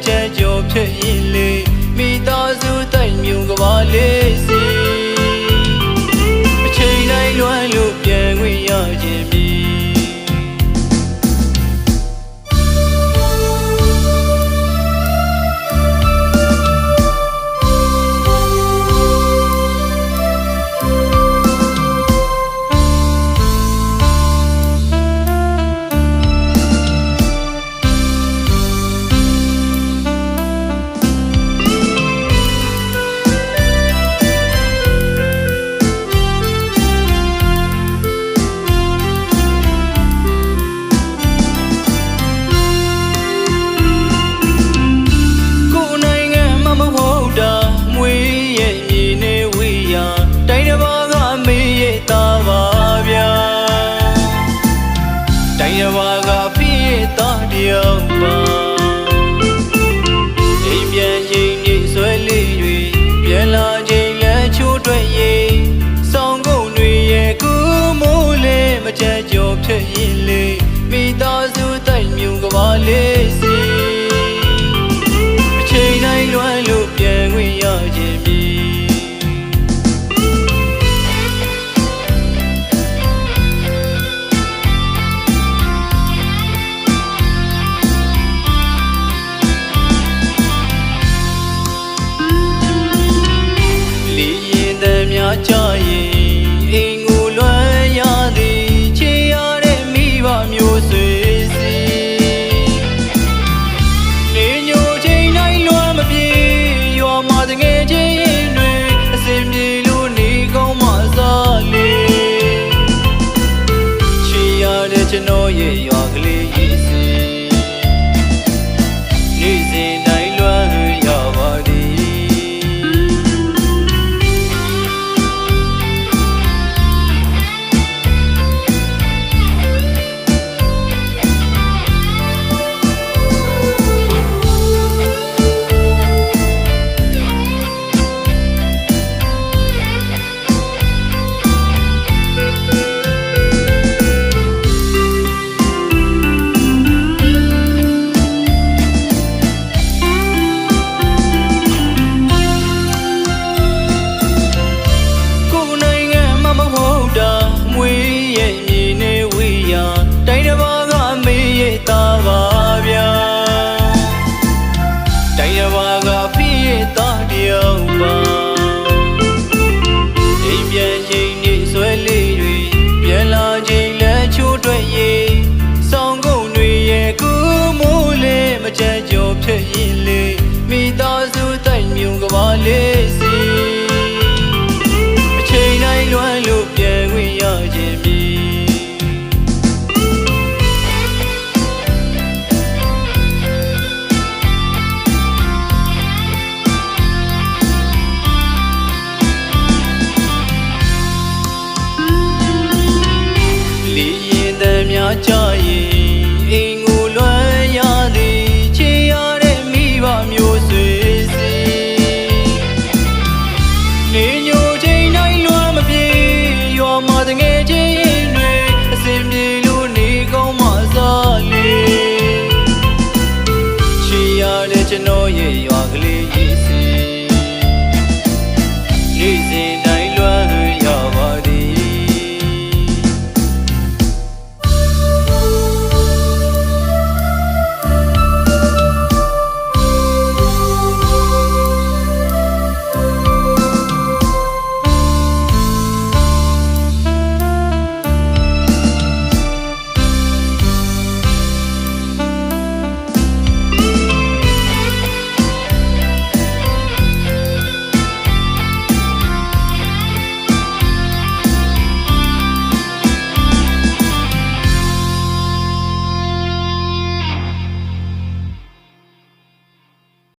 ချက်ကြောဖြစ်ရင်လေမိသားစုတိုက်မြုံကဘာလေးစီအချိန်တိုင်းလွမ်းလို့ပြန်ခွင့်ရခြင်းပြီချက်ကြောဖြစ်ရင်လေမိသားစုတိုက်မြုံကဘာလေးစီအချိန်တိုင်းလွမ်းလို့ပြန်ခွင့်ရခြင်းပြီလီရင်တည်းများကြရင်အိမ်ကိုလွမ်းရသည်မျိုးဆွေစီနေညိုချိန်တိုင်းလွမ်းမပြေရွာမှာတငယ်ချင်းတွေအစင်ပြေလို့နေကောင်းမှစားလေချီရတဲ့ကျွန်တော်ရဲ့ရွာကလေးရေးစီနေ့စဉ်တိုင်းလွမ်းရပါသည်ချက်ကြောဖြစ်ရင်လေမိသားစုတိုက်မြုံကဘာလေးစီအချိန်တိုင်းလွမ်းလို့ပြန်ခွင့်ရခြင်းပြီလီရင်တည်းများကြရင်အိမ်ကိုလွမ်းရသည်မျိုးဆွေစီနေညိုချိန်တိုင်းလွမ်းမပြေရွာမှာတငယ်ချင်းတွေအစင်ပြေလို့နေကောင်းမှစားလေချီရတဲ့ကျွန်တော်ရဲ့ရွာကလေးရေးစီ